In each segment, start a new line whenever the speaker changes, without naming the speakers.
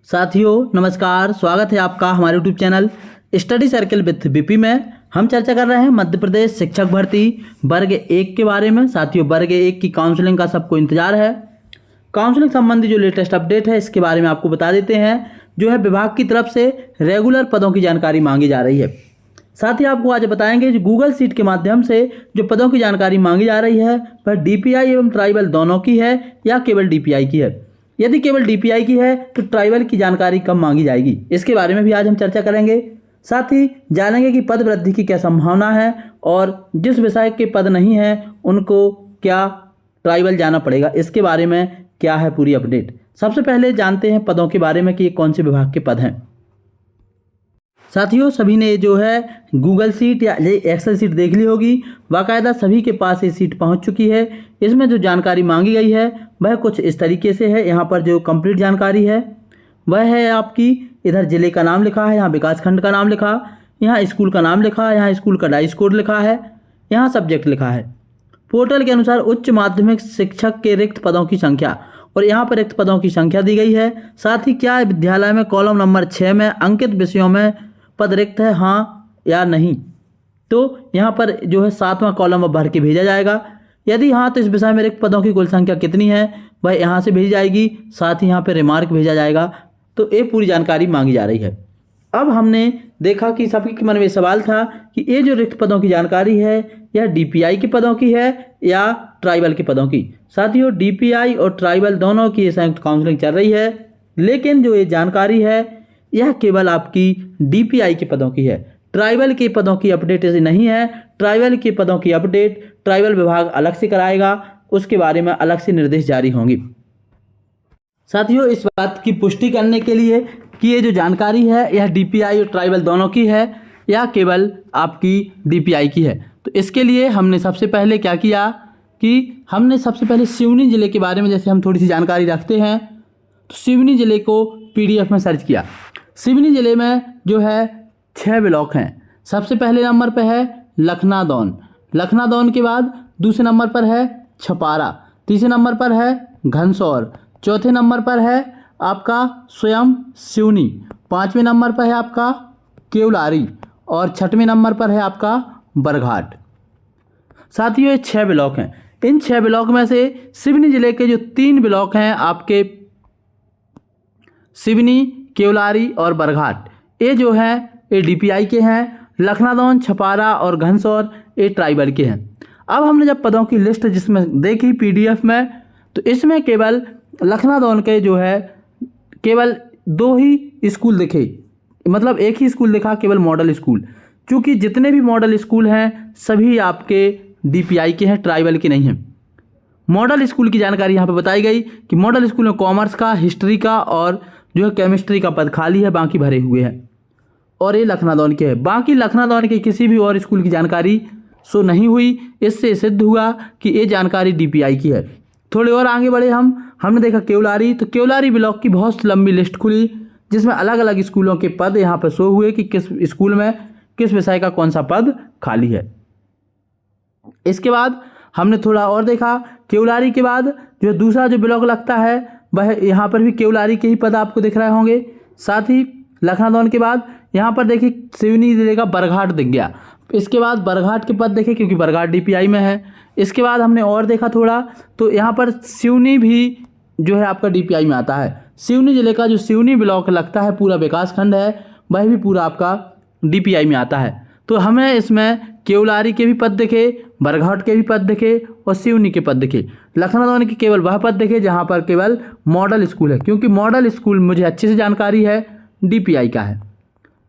साथियों नमस्कार, स्वागत है आपका हमारे YouTube channel study circle with BP में। हम चर्चा कर रहे हैं मध्य प्रदेश शिक्षक भर्ती वर्ग 1 के बारे में। साथियों वर्ग 1 की काउंसलिंग का सबको इंतजार है। काउंसलिंग संबंधी जो लेटेस्ट अपडेट है इसके बारे में आपको बता देते हैं। जो है विभाग की तरफ से रेगुलर पदों की जानकारी मांगी जा रही है। साथ ही आपको आज बताएंगे जो गूगल सीट के माध्यम से जो पदों की जानकारी मांगी जा रही है वह डीपीआई एवं ट्राइबल दोनों की है या केवल डीपीआई की है। यदि केवल डीपीआई की है तो ट्राइबल की जानकारी कब मांगी जाएगी, इसके बारे में भी आज हम चर्चा करेंगे। साथ ही जानेंगे कि पद वृद्धि की क्या संभावना है और जिस विषय के पद नहीं हैं उनको क्या ट्राइबल जाना पड़ेगा, इसके बारे में क्या है पूरी अपडेट। सबसे पहले जानते हैं पदों के बारे में कि ये कौन से विभाग के पद हैं। साथियों सभी ने जो है गूगल सीट या एक्सेल सीट देख ली होगी। बाकायदा सभी के पास ये सीट पहुंच चुकी है। इसमें जो जानकारी मांगी गई है वह कुछ इस तरीके से है। यहाँ पर जो कंप्लीट जानकारी है वह है आपकी, इधर जिले का नाम लिखा है, यहाँ विकास खंड का नाम लिखा, यहाँ स्कूल का नाम लिखा है, यहाँ स्कूल का डाइस कोड लिखा है, यहाँ सब्जेक्ट लिखा है। पोर्टल के अनुसार उच्च माध्यमिक शिक्षक के रिक्त पदों की संख्या और यहाँ पर रिक्त पदों की संख्या दी गई है। साथ ही क्या विद्यालय में कॉलम नंबर 6 में अंकित विषयों में पद रिक्त है, हाँ या नहीं। तो यहाँ पर जो है 7वां कॉलम भर के भेजा जाएगा। यदि हाँ तो इस विषय में रिक्त पदों की कुल संख्या कितनी है वह यहाँ से भेजी जाएगी। साथ ही यहाँ पर रिमार्क भेजा जाएगा। तो ये पूरी जानकारी मांगी जा रही है। अब हमने देखा कि सभी के मन में सवाल था कि ये जो रिक्त पदों की जानकारी है यह डीपीआई के पदों की है या ट्राइबल के पदों की। साथियों डीपीआई और ट्राइबल दोनों की संयुक्त काउंसलिंग चल रही है, लेकिन जो ये जानकारी है यह केवल आपकी डीपीआई के पदों की है। ट्राइबल के पदों की अपडेट ऐसी नहीं है। ट्राइबल के पदों की अपडेट ट्राइबल विभाग अलग से कराएगा, उसके बारे में अलग से निर्देश जारी होंगे। साथियों इस बात की पुष्टि करने के लिए कि ये जो जानकारी है यह डीपीआई और ट्राइबल दोनों की है या केवल आपकी डीपीआई की है, तो इसके लिए हमने सबसे पहले क्या किया कि हमने सबसे पहले सिवनी ज़िले के बारे में जैसे हम थोड़ी सी जानकारी रखते हैं तो सिवनी ज़िले को पीडीएफ में सर्च किया। सिवनी ज़िले में जो है 6 ब्लॉक हैं। सबसे पहले नंबर पर है लखनादौन, लखनादौन के बाद दूसरे नंबर पर है छपारा, तीसरे नंबर पर है घनसौर, चौथे नंबर पर है आपका स्वयं सिवनी, 5वें नंबर पर है आपका केवलारी और 6वें नंबर पर है आपका बरघाट। साथियों ये 6 ब्लॉक हैं। इन 6 ब्लॉक में से सिवनी ज़िले के जो 3 ब्लॉक हैं आपके सिवनी, केवलारी और बरघाट, ये जो हैं ये डीपीआई के हैं। लखनादौन, छपारा और घनसौर ये ट्राइबल के हैं। अब हमने जब पदों की लिस्ट जिसमें देखी पीडीएफ में तो इसमें केवल लखनादौन के जो है केवल 2 ही स्कूल दिखे, मतलब एक ही स्कूल दिखा, केवल मॉडल स्कूल। क्योंकि जितने भी मॉडल स्कूल हैं सभी आपके डीपीआई के हैं, ट्राइबल के नहीं हैं। मॉडल स्कूल की जानकारी यहाँ पर बताई गई कि मॉडल स्कूल में कॉमर्स का, हिस्ट्री का और जो है केमिस्ट्री का पद खाली है, बाकी भरे हुए हैं और ये लखनादौन के है। बाकी लखनादौन के किसी भी और स्कूल की जानकारी शो नहीं हुई। इससे सिद्ध हुआ कि ये जानकारी डीपीआई की है। थोड़े और आगे बढ़े हमने देखा केवलारी, तो केवलारी ब्लॉक की बहुत लंबी लिस्ट खुली जिसमें अलग अलग स्कूलों के पद यहाँ पर शो हुए कि किस स्कूल में किस विषय का कौन सा पद खाली है। इसके बाद हमने थोड़ा और देखा, केवलारी के बाद जो दूसरा जो ब्लॉक लगता है वह यहाँ पर भी केवलारी के ही पद आपको दिख रहे होंगे। साथ ही लखनादौन के बाद यहाँ पर देखिए सिवनी जिले का बरघाट दिख गया। इसके बाद बरघाट के पद देखे क्योंकि बरघाट डीपीआई में है। इसके बाद हमने और देखा थोड़ा तो यहाँ पर सिवनी भी जो है आपका डीपीआई में आता है। सिवनी जिले का जो सिवनी ब्लॉक लगता है पूरा विकास खंड है वह भी पूरा आपका डीपीआई में आता है। तो हमें इसमें केवलारी के भी पद दिखे, बरघाट के भी पद दिखे और सिवनी के पद दिखे। लखनादौन के केवल वह पद दिखे जहाँ पर केवल मॉडल स्कूल है, क्योंकि मॉडल स्कूल मुझे अच्छे से जानकारी है डीपीआई का है।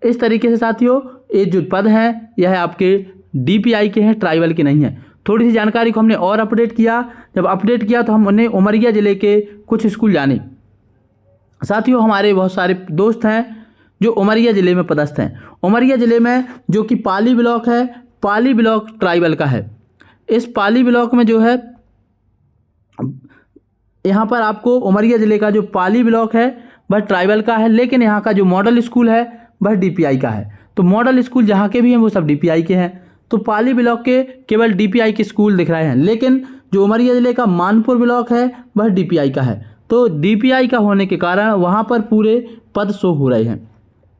इस तरीके से साथियों ये जो पद हैं यह आपके डीपीआई के हैं, ट्राइबल के नहीं हैं। थोड़ी सी जानकारी को हमने और अपडेट किया। जब अपडेट किया तो हमने उमरिया ज़िले के कुछ स्कूल जाने। साथियों हमारे बहुत सारे दोस्त हैं जो उमरिया ज़िले में पदस्थ हैं। उमरिया ज़िले में जो कि पाली ब्लॉक है, पाली ब्लॉक ट्राइबल का है। इस पाली ब्लॉक में जो है यहाँ पर आपको उमरिया ज़िले का जो पाली ब्लॉक है वह ट्राइबल का है, लेकिन यहाँ का जो मॉडल स्कूल है वह डीपीआई का है। तो मॉडल स्कूल जहाँ के भी हैं वो सब डीपीआई के हैं। तो पाली ब्लॉक के केवल डीपीआई के स्कूल दिख रहे हैं, लेकिन जो उमरिया ज़िले का मानपुर ब्लॉक है वह डीपीआई का है। तो DPI का होने के कारण वहाँ पर पूरे पद शो हो रहे हैं।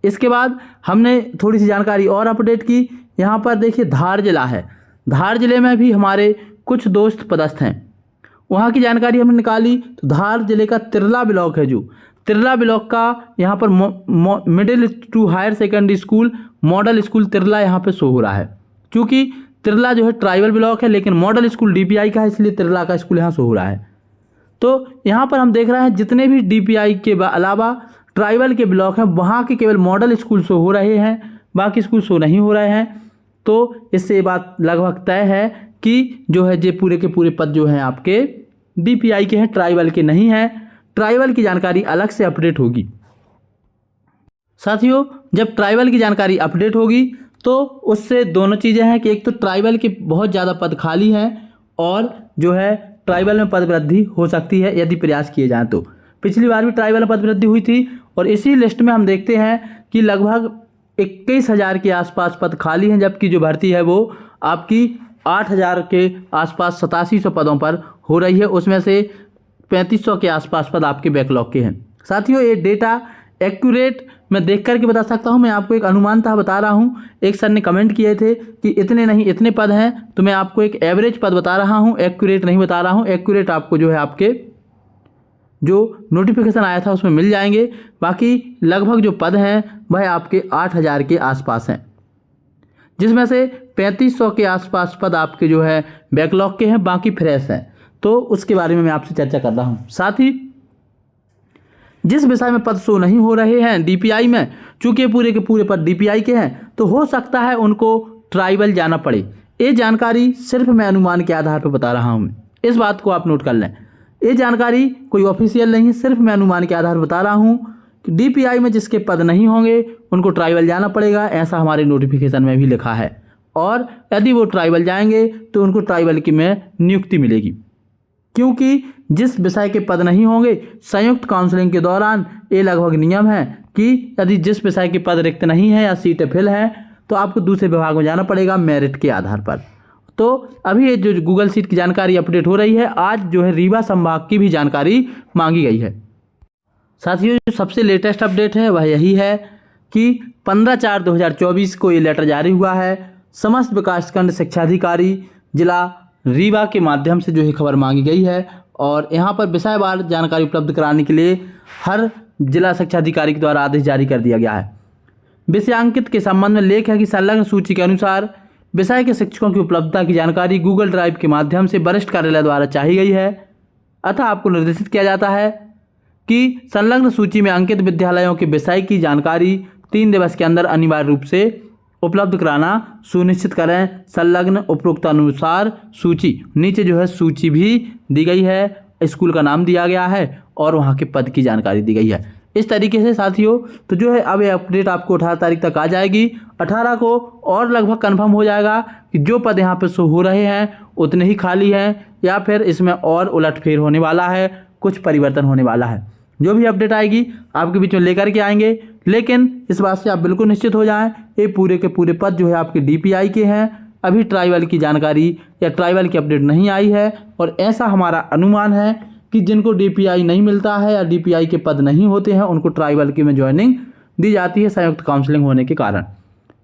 इसके बाद हमने थोड़ी सी जानकारी और अपडेट की। यहाँ पर देखिए धार जिला है, धार जिले में भी हमारे कुछ दोस्त पदस्थ हैं, वहाँ की जानकारी हमने निकाली। तो धार जिले का तिरला ब्लॉक है, जो तिरला ब्लॉक का यहाँ पर middle to higher secondary school model school Tirla यहाँ पे शो हो रहा है। क्योंकि तिरला जो है ट्राइबल ब्लॉक है, लेकिन मॉडल स्कूल DPI का है, इसलिए तिरला का स्कूल यहाँ शो हो रहा है। तो यहाँ पर हम देख रहे हैं जितने भी DPI के अलावा ट्राइबल के ब्लॉक हैं वहाँ के केवल मॉडल स्कूल शो हो रहे हैं, बाकी स्कूल शो नहीं हो रहे हैं। तो इससे ये बात लगभग तय है कि जो है ये पूरे के पूरे पद जो हैं आपके DPI के हैं, ट्राइबल के नहीं हैं। ट्राइबल की जानकारी अलग से अपडेट होगी। साथियों, जब ट्राइबल की जानकारी अपडेट होगी तो उससे दोनों चीज़ें हैं कि एक तो ट्राइबल के बहुत ज़्यादा पद खाली हैं और जो है ट्राइबल में पद वृद्धि हो सकती है यदि प्रयास किए जाएँ तो। पिछली बार भी ट्राइबल में पद वृद्धि हुई थी और इसी लिस्ट में हम देखते हैं कि लगभग 21,000 के आसपास पद खाली हैं, जबकि जो भर्ती है वो आपकी 8,000 के आसपास 8700 पदों पर हो रही है। उसमें से 3500 के आसपास पद आपके बैकलॉग के हैं। साथियों, ये डेटा एक्यूरेट मैं देख करके बता सकता हूँ, मैं आपको एक अनुमान था बता रहा हूँ। एक सर ने कमेंट किए थे कि इतने नहीं इतने पद हैं, तो मैं आपको एक एवरेज पद बता रहा हूँ, एक्यूरेट नहीं बता रहा हूँ। एक्यूरेट आपको जो है आपके जो नोटिफिकेशन आया था उसमें मिल जाएंगे। बाकी लगभग जो पद हैं वह आपके 8,000 के आसपास हैं, जिसमें से 3500 के आसपास पद आपके जो है बैकलॉग के हैं, बाकी फ्रेश हैं। तो उसके बारे में मैं आपसे चर्चा कर रहा हूँ। साथ ही जिस विषय में पद शो नहीं हो रहे हैं DPI में, चूँकि पूरे के पूरे पद DPI के हैं, तो हो सकता है उनको ट्राइबल जाना पड़े। ये जानकारी सिर्फ मैं अनुमान के आधार पर बता रहा हूँ, इस बात को आप नोट कर लें। ये जानकारी कोई ऑफिशियल नहीं है, सिर्फ मैं अनुमान के आधार पर बता रहा हूँ कि DPI में जिसके पद नहीं होंगे उनको ट्राइबल जाना पड़ेगा, ऐसा हमारे नोटिफिकेशन में भी लिखा है। और यदि वो ट्राइबल जाएंगे तो उनको ट्राइबल की में नियुक्ति मिलेगी, क्योंकि जिस विषय के पद नहीं होंगे संयुक्त काउंसलिंग के दौरान ये लगभग नियम है कि यदि जिस विषय के पद रिक्त नहीं है या सीटें फिल हैं तो आपको दूसरे विभाग में जाना पड़ेगा मेरिट के आधार पर। तो अभी ये जो गूगल सीट की जानकारी अपडेट हो रही है, आज जो है रीवा संभाग की भी जानकारी मांगी गई है। साथियों, जो सबसे लेटेस्ट अपडेट है वह यही है कि 15/4/2024 को ये लेटर जारी हुआ है। समस्त विकासखंड शिक्षाधिकारी जिला रीवा के माध्यम से जो है खबर मांगी गई है और यहाँ पर विषयवार जानकारी उपलब्ध कराने के लिए हर जिला शिक्षाधिकारी के द्वारा आदेश जारी कर दिया गया है। विषयांकित के संबंध में लेख है कि संलग्न सूची के अनुसार विषय के शिक्षकों की उपलब्धता की जानकारी गूगल ड्राइव के माध्यम से वरिष्ठ कार्यालय द्वारा चाही गई है। अतः आपको निर्देशित किया जाता है कि संलग्न सूची में अंकित विद्यालयों के विषय की जानकारी 3 दिवस के अंदर अनिवार्य रूप से उपलब्ध कराना सुनिश्चित करें। संलग्न उपरोक्तानुसार सूची, नीचे जो है सूची भी दी गई है, स्कूल का नाम दिया गया है और वहाँ के पद की जानकारी दी गई है। इस तरीके से साथियों तो जो है अब ये अपडेट आपको 18 तारीख तक आ जाएगी। 18 को और लगभग कंफर्म हो जाएगा कि जो पद यहाँ पे शो हो रहे हैं उतने ही खाली हैं या फिर इसमें और उलटफेर होने वाला है, कुछ परिवर्तन होने वाला है। जो भी अपडेट आएगी आपके बीच में लेकर के आएंगे, लेकिन इस बात से आप बिल्कुल निश्चित हो जाएं ये पूरे के पूरे पद जो है आपके DPI के हैं। अभी ट्राइबल की जानकारी या ट्राइबल की अपडेट नहीं आई है और ऐसा हमारा अनुमान है कि जिनको DPI नहीं मिलता है या DPI के पद नहीं होते हैं उनको ट्राइबल की में ज्वाइनिंग दी जाती है संयुक्त काउंसलिंग होने के कारण।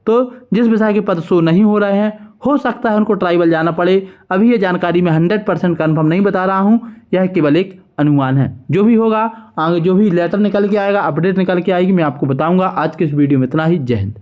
तो जिस विषय के पद शो नहीं हो रहे हैं हो सकता है उनको ट्राइबल जाना पड़े। अभी ये जानकारी मैं 100% कन्फर्म नहीं बता रहा हूँ, यह केवल एक अनुमान है। जो भी होगा आगे जो भी लेटर निकल के आएगा, अपडेट निकल के आएगी, मैं आपको बताऊंगा। आज के इस वीडियो में इतना ही। जय हिंद।